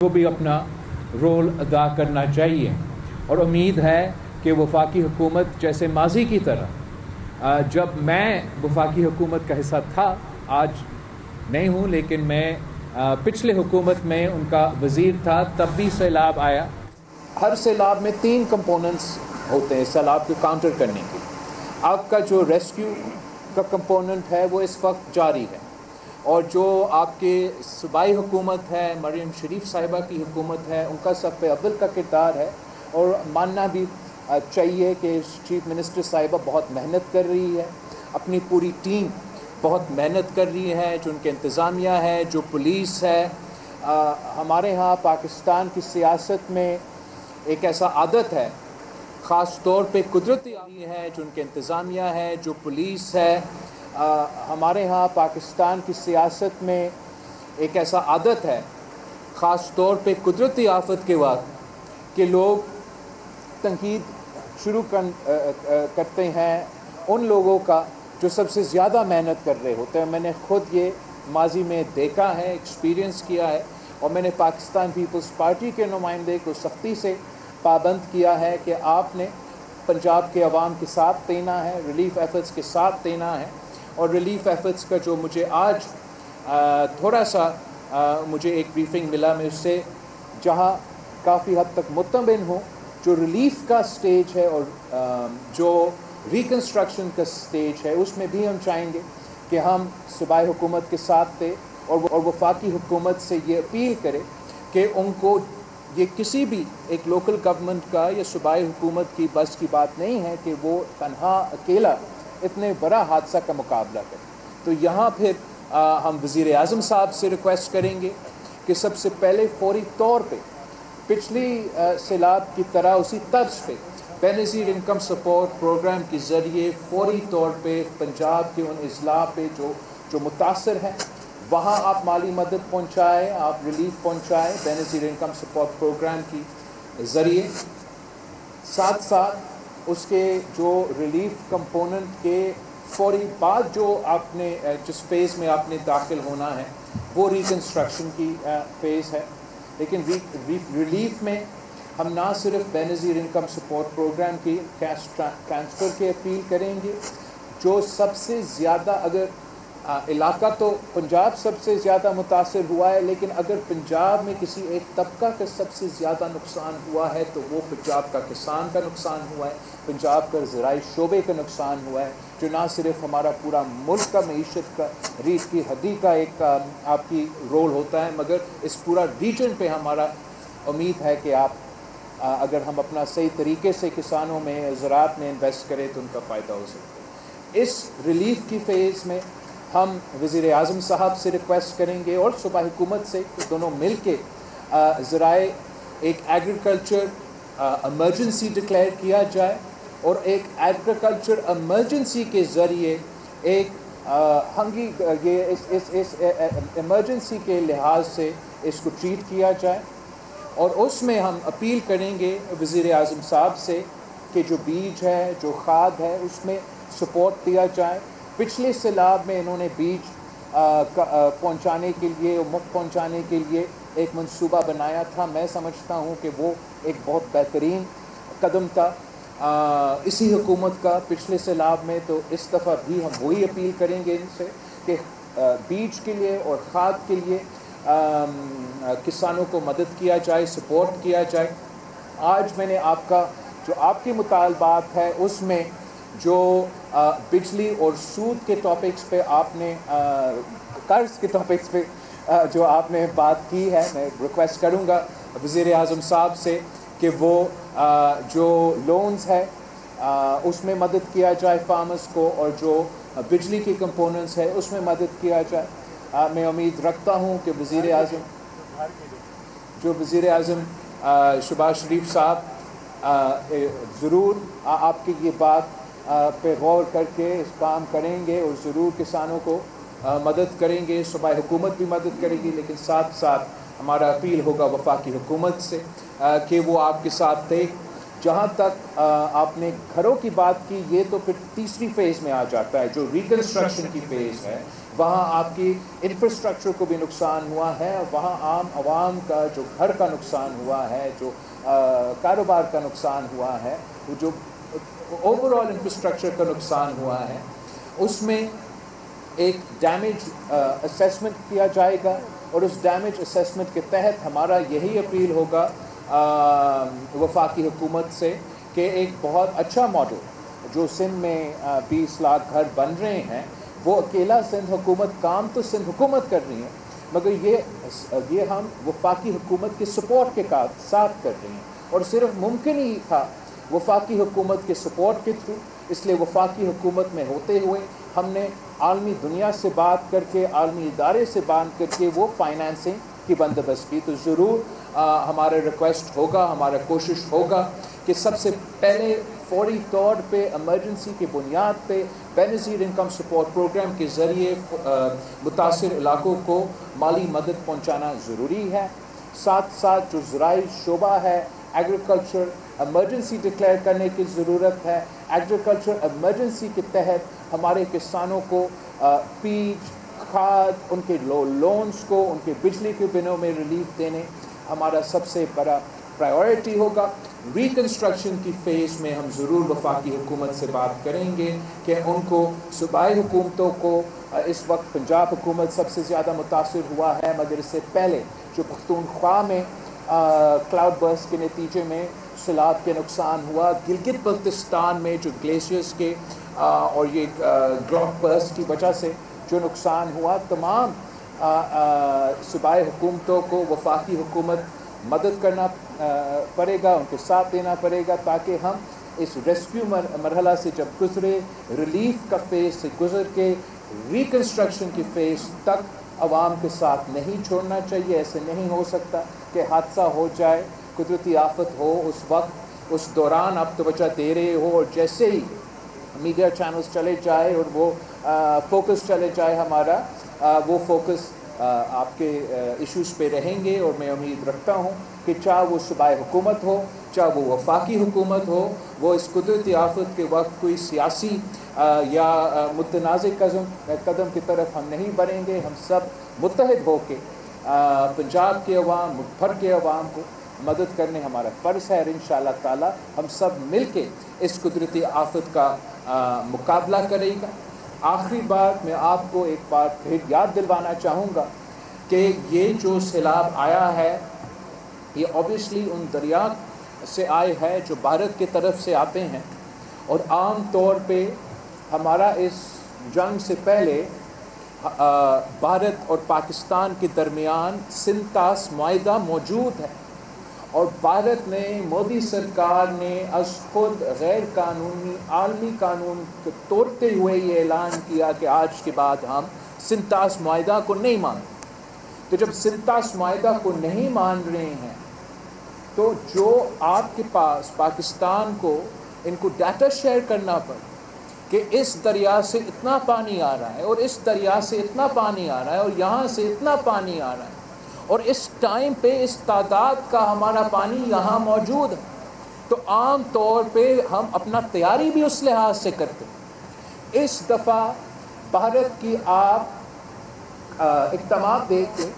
को भी अपना रोल अदा करना चाहिए और उम्मीद है कि वफाकी हुकूमत जैसे माजी की तरह जब मैं वफाकी हुकूमत का हिस्सा था, आज नहीं हूँ, लेकिन मैं पिछले हुकूमत में उनका वज़ीर था, तब भी सैलाब आया। हर सैलाब में 3 कंपोनेंट्स होते हैं सैलाब को काउंटर करने के। आपका जो रेस्क्यू का कंपोनेंट है वो इस वक्त जारी है, और जो आपके सूबाई हुकूमत है, मरियम शरीफ साहिबा की हुकूमत है, उनका सब पे अव्वल का किरदार है। और मानना भी चाहिए कि चीफ मिनिस्टर साहिबा बहुत मेहनत कर रही है, अपनी पूरी टीम बहुत मेहनत कर रही है, जो उनके इंतज़ामिया है, जो पुलिस है। हमारे यहाँ पाकिस्तान की सियासत में एक ऐसा आदत है, ख़ास तौर पे कुदरती है, जो उनके इंतज़ामिया है, जो पुलिस है। हमारे यहाँ पाकिस्तान की सियासत में एक ऐसा आदत है, ख़ास तौर पे कुदरती आफत के वक्त, कि लोग तनकीद शुरू करते हैं उन लोगों का जो सबसे ज़्यादा मेहनत कर रहे होते हैं। मैंने ख़ुद ये माजी में देखा है, एक्सपीरियंस किया है, और मैंने पाकिस्तान पीपल्स पार्टी के नुमाइंदे को सख्ती से पाबंद किया है कि आपने पंजाब के अवाम के साथ देना है, रिलीफ़ एफर्ट्स के साथ देना है। और रिलीफ़ एफर्ट्स का जो मुझे आज थोड़ा सा मुझे एक ब्रीफिंग मिला, मैं उससे जहाँ काफ़ी हद तक मुतमिन हूँ, जो रिलीफ़ का स्टेज है और जो रिकन्स्ट्रक्शन का स्टेज है, उसमें भी हम चाहेंगे कि हम सूबाई हुकूमत के साथ थे, और वफाकी हुकूमत से ये अपील करें कि उनको ये किसी भी एक लोकल गवर्नमेंट का या सूबाई हुकूमत की बस की बात नहीं है कि वो तन्हा अकेला इतने बड़ा हादसा का मुकाबला करें। तो यहाँ फिर हम वज़ीर आज़म साहब से रिक्वेस्ट करेंगे कि सबसे पहले फौरी तौर पे पिछली सैलाब की तरह उसी तर्ज पे बेनज़ीर इनकम सपोर्ट प्रोग्राम के ज़रिए फौरी तौर पे पंजाब के उन अज़ला पे जो मुतासर हैं, वहाँ आप माली मदद पहुँचाएँ, आप रिलीफ पहुँचाएँ बेनज़ीर इनकम सपोर्ट प्रोग्राम की ज़रिए। साथ साथ उसके जो रिलीफ कंपोनेंट के फौरी बाद जो आपने जिस फेज़ में आपने दाखिल होना है वो रिकन्स्ट्रक्शन की फ़ेज़ है। लेकिन रिलीफ में हम ना सिर्फ बेनज़ीर इनकम सपोर्ट प्रोग्राम की कैश ट्रांसफ़र की अपील करेंगे, जो सबसे ज़्यादा अगर इलाका तो पंजाब सबसे ज़्यादा मुतासर हुआ है, लेकिन अगर पंजाब में किसी एक तबका का सबसे ज़्यादा नुकसान हुआ है तो वो पंजाब का किसान का नुकसान हुआ है, पंजाब का ज़राई शोबे का नुकसान हुआ है, जो ना सिर्फ हमारा पूरा मुल्क का मईशत का रीढ़ की हड्डी का एक आपकी रोल होता है, मगर इस पूरा रीजन पे हमारा उम्मीद है कि आप अगर हम अपना सही तरीके से किसानों में ज़राअत में इन्वेस्ट करें तो उनका फ़ायदा हो सकता है। इस रिलीफ़ की फ़ेज़ में हम वज़ीर आज़म साहब से रिक्वेस्ट करेंगे और सूबाई हुकूमत से कि दोनों मिल के ज़राए एक एग्रीकल्चर एमरजेंसी डिक्लेयर किया जाए, और एक एग्रीकल्चर एमरजेंसी के ज़रिए एक इस एमरजेंसी के लिहाज से इसको ट्रीट किया जाए। और उसमें हम अपील करेंगे वज़ीर आज़म साहब से कि जो बीज है, जो खाद है, उसमें सपोर्ट दिया जाए। पिछले सैलाब में इन्होंने बीज पहुंचाने के लिए और मुफ्त पहुंचाने के लिए एक मंसूबा बनाया था। मैं समझता हूं कि वो एक बहुत बेहतरीन कदम था इसी हुकूमत का पिछले सैलाब में। तो इस दफ़ा भी हम वही अपील करेंगे इनसे कि बीज के लिए और खाद के लिए किसानों को मदद किया जाए, सपोर्ट किया जाए। आज मैंने जो आपके मुतालबात है उसमें जो बिजली और सूद के टॉपिक्स पे आपने कर्ज़ के टॉपिक्स पे जो आपने बात की है, मैं रिक्वेस्ट करूँगा वज़ीर आज़म साहब से कि वो जो लोन्स है उसमें मदद किया जाए फार्मर्स को, और जो बिजली के कंपोनेंट्स है उसमें मदद किया जाए। मैं उम्मीद रखता हूँ कि वज़ीर आज़म शहबाज शरीफ साहब ज़रूर आपकी ये बात पे गौर करके इस काम करेंगे और ज़रूर किसानों को मदद करेंगे। सूबाई हुकूमत भी मदद करेगी, लेकिन साथ साथ हमारा अपील होगा वफाकी हुकूमत से कि वो आपके साथ थे। जहाँ तक आपने घरों की बात की, ये तो फिर तीसरी फ़ेज़ में आ जाता है, जो रिकन्स्ट्रक्शन की फ़ेज़ है। وہاں آپ کی انفراسٹرکچر کو بھی نقصان ہوا ہے، اور وہاں عام عوام کا جو گھر کا نقصان ہوا ہے، جو کاروبار کا نقصان ہوا ہے، وہ جو اوور آل انفراسٹرکچر کا نقصان ہوا ہے، اس میں ایک ڈیمیج اسیسمنٹ کیا جائے گا، اور اس ڈیمیج اسیسمنٹ کے تحت ہمارا یہی اپیل ہوگا وفاقی حکومت سے کہ ایک بہت اچھا ماڈل جو سندھ میں 20 لاکھ گھر بن رہے ہیں، وہ اکیلا سندھ حکومت کام تو سندھ حکومت کر رہی ہے، مگر یہ ہم وفاقی حکومت کے سپورٹ کے ساتھ کر رہے ہیں، اور صرف ممکن ہی تھا وفاقی حکومت کے سپورٹ کے تھرو، اس لیے وفاقی حکومت میں ہوتے ہوئے ہم نے عالمی دنیا سے بات کر کے، عالمی ادارے سے بات کر کے وہ فائنانسنگ کی بندوبست کی۔ تو ضرور ہمارا ریکویسٹ ہوگا، ہمارا کوشش ہوگا کہ سب سے پہلے فوری طور پہ ایمرجنسی کی بنیاد پہ بے نظیر انکم سپورٹ پروگرام کے ذریعے متاثر علاقوں کو مالی مدد پہنچانا ضروری ہے۔ ساتھ ساتھ جو زرعی شعبہ ہے، ایگریکلچر ایمرجنسی ڈکلیئر کرنے کی ضرورت ہے۔ ایگریکلچر ایمرجنسی کے تحت ہمارے کسانوں کو بیج، کھاد، ان کے لونز کو، ان کے بجلی کے بلوں میں ریلیف دینے ہمارا سب سے بڑا پرائیورٹی ہوگا۔ ریکنسٹرکشن کی فیز میں ہم ضرور وفاقی حکومت سے بات کریں گے کہ ان کو صوبائی حکومتوں کو، اس وقت پنجاب حکومت سب سے زیادہ متاثر ہوا ہے، مگر اس سے پہلے جو پختونخوا میں کلاؤڈ برسٹ کے نتیجے میں سیلاب کے نقصان ہوا، گلگت بلتستان میں جو گلیشیئرز کے اور یہ کلاؤڈ برسٹ کی وجہ سے جو نقصان ہوا، تمام صوبائی حکومتوں کو وفاقی حکومت مدد کرنا پڑے گا، ان کے ساتھ دینا پڑے گا، تاکہ ہم اس ریسکیو مرحلہ سے جب گزرے، ریلیف کا فیز سے گزر کے ریکنسٹرکشن کی فیز تک عوام کے ساتھ نہیں چھوڑنا چاہیے۔ ایسے نہیں ہو سکتا کہ حادثہ ہو جائے، قدرتی آفت ہو، اس وقت اس دوران آپ توجہ دے رہے ہو، اور جیسے ہی میڈیا چینلز چلے جائے اور وہ فوکس چلے جائے ہمارا، وہ فوکس آپ کے ایشوز پہ رہیں گے، اور میں امید رکھتا ہوں کہ چاہے وہ صوبائی حکومت ہو، چاہے وہ وفاقی حکومت ہو، وہ اس قدرتی آفت کے وقت کوئی سیاسی یا متنازع قدم کی طرف ہم نہیں بڑھیں گے۔ ہم سب متحد ہو کے پنجاب کے عوام، ملک بھر کے عوام کو مدد کرنے ہمارا فرض ہے، اور انشاءاللہ تعالی ہم سب مل کے اس قدرتی آفت کا مقابلہ کرے گا۔ آخری بات میں آپ کو ایک بات پھر یاد دلوانا چاہوں گا کہ یہ جو سیلاب آیا ہے، یہ اوبیسلی ان دریا سے آئے ہے جو بھارت کی طرف سے آتے ہیں، اور عام طور پہ ہمارا اس جنگ سے پہلے بھارت اور پاکستان کے درمیان سنتاس معاہدہ موجود ہے، اور بھارت نے، مودی سرکار نے از خود غیر قانونی عالمی قانون کو توڑتے ہوئے یہ اعلان کیا کہ آج کے بعد ہم سنتاس معاہدہ کو نہیں مانتے۔ تو جب سنتاس معاہدہ کو نہیں مان رہے ہیں، تو جو آپ کے پاس پاکستان کو ان کو ڈیٹا شیئر کرنا پڑے کہ اس دریا سے اتنا پانی آ رہا ہے، اور اس دریا سے اتنا پانی آ رہا ہے، اور یہاں سے اتنا پانی آ رہا ہے، اور اس ٹائم پہ اس تعداد کا ہمارا پانی یہاں موجود ہے، تو عام طور پہ ہم اپنا تیاری بھی اس لحاظ سے کرتے ہیں۔ اس دفعہ بھارت کی آپ اقدامات دیکھتے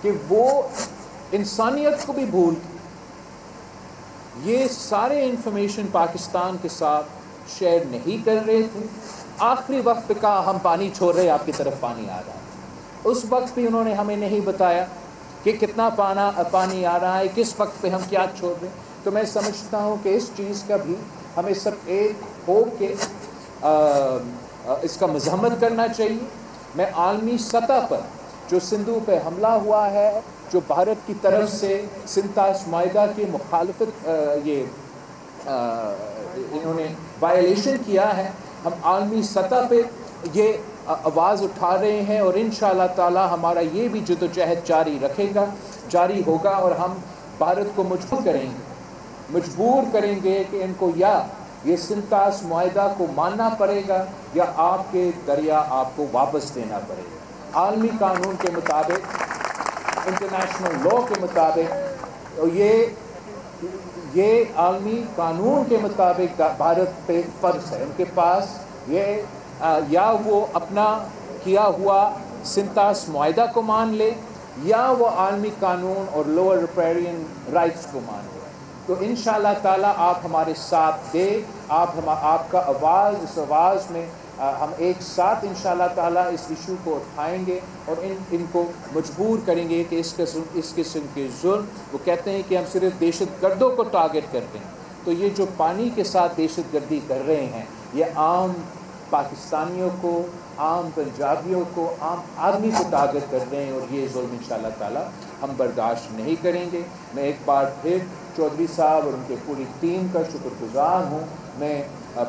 کہ وہ انسانیت کو بھی بھول یہ سارے انفارمیشن پاکستان کے ساتھ شیئر نہیں کر رہے تھے۔ آخری وقت پہ کہا ہم پانی چھوڑ رہے، آپ کی طرف پانی آ رہا ہے۔ اس وقت بھی انہوں نے ہمیں نہیں بتایا کہ کتنا پانی آ رہا ہے، کس وقت پہ ہم کیا چھوڑ رہے ہیں۔ تو میں سمجھتا ہوں کہ اس چیز کا بھی ہمیں سب ایک ہو کے اس کا مذمت کرنا چاہیے۔ میں عالمی سطح پر جو سندھو پہ حملہ ہوا ہے، جو بھارت کی طرف سے سنتاس معاہدہ کی مخالفت انہوں نے وائلیشن کیا ہے، ہم عالمی سطح پہ یہ آواز اٹھا رہے ہیں، اور انشاءاللہ تعالی ہمارا یہ بھی جدوجہد جاری ہوگا، اور ہم بھارت کو مجبور کریں گے کہ ان کو یا یہ سنتاس معاہدہ کو ماننا پڑے گا، یا آپ کے دریا آپ کو واپس دینا پڑے گا عالمی قانون کے مطابق، انٹرنیشنل لاء کے مطابق۔ اور یہ عالمی قانون کے مطابق بھارت پہ فرض ہے، ان کے پاس یہ یا وہ اپنا किया हुआ सिंतास मुआहदा को मान ले या वो आलमी कानून और लोअर रिपेरियन राइट्स को मान ले, तो इंशाअल्लाह ताला आप हमारे साथ दे, आपका आवाज़, इस आवाज़ में हम एक साथ इंशाअल्लाह ताला इस इशू को उठाएंगे और इनको मजबूर करेंगे कि इस किस्म के जुल्म, वो कहते हैं कि हम सिर्फ दहशतगर्दों को टारगेट करते हैं, तो ये जो पानी के साथ दहशतगर्दी कर रहे हैं ये आम पाकिस्तानियों को, आम पंजाबियों को, आम आदमी को टारगेट कर रहे हैं और ये जुल्म इंशाअल्लाह ताला हम बर्दाश्त नहीं करेंगे। मैं एक बार फिर चौधरी साहब और उनके पूरी टीम का शुक्रगुजार हूँ। मैं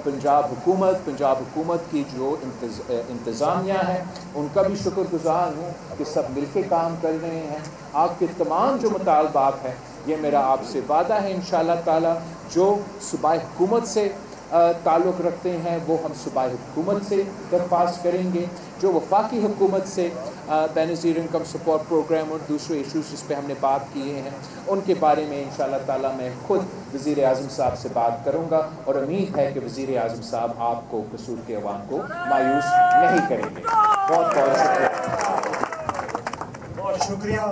पंजाब हुकूमत की जो इंतज़ामिया है उनका भी शुक्रगुजार हूँ कि सब मिलके काम कर रहे हैं। आपके तमाम जो मुतालबात हैं, ये मेरा आपसे वादा है इंशाअल्लाह ताला, जो सूबाई हुकूमत से ताल्लुक़ रखते हैं वो हम सूबाई हुकूमत से दरख्वास्त करेंगे, जो वफाकी हुकूमत से बेनज़ीर इनकम सपोर्ट प्रोग्राम और दूसरे इशूज़ जिस पे हमने बात किए हैं उनके बारे में इंशाअल्लाह ताला मैं खुद वज़ीर आज़म साहब से बात करूँगा और उम्मीद है कि वज़ीर आज़म साहब आपको, कसूर के अवाम को मायूस नहीं करेंगे। बहुत बहुत शुक्रिया।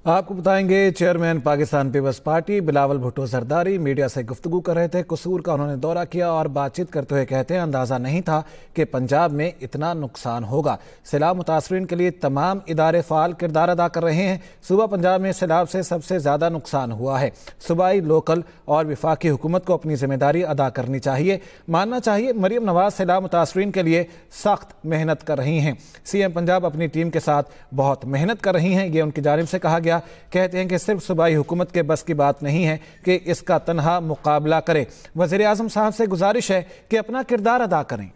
आपको बताएंगे chairman Pakistan peoples party Bilawal Bhutto Zardari media से गुफ्तगू कर रहे थे। कसूर का उन्होंने दौरा किया और बातचीत करते हुए कहते हैं अंदाज़ा नहीं था कि पंजाब में इतना नुकसान होगा। सैलाब मुतासरीन के लिए तमाम इदारे फ़ाल किरदार अदा कर रहे हैं। सूबा पंजाब में सैलाब से सबसे ज़्यादा नुकसान हुआ है। सूबाई, लोकल और वफाकी हुकूमत को अपनी जिम्मेदारी अदा करनी चाहिए, मानना चाहिए। मरीम नवाज सैलाब मुतासरीन के लिए सख्त मेहनत कर रही हैं। CM पंजाब अपनी टीम के साथ बहुत मेहनत कर रही हैं, ये उनकी जानिब से कहा गया। कहते हैं कि सिर्फ सूबाई हुकूमत के बस की बात नहीं है कि इसका तन्हा मुकाबला करे। वज़ीर आज़म साहब से गुजारिश है कि अपना किरदार अदा करें।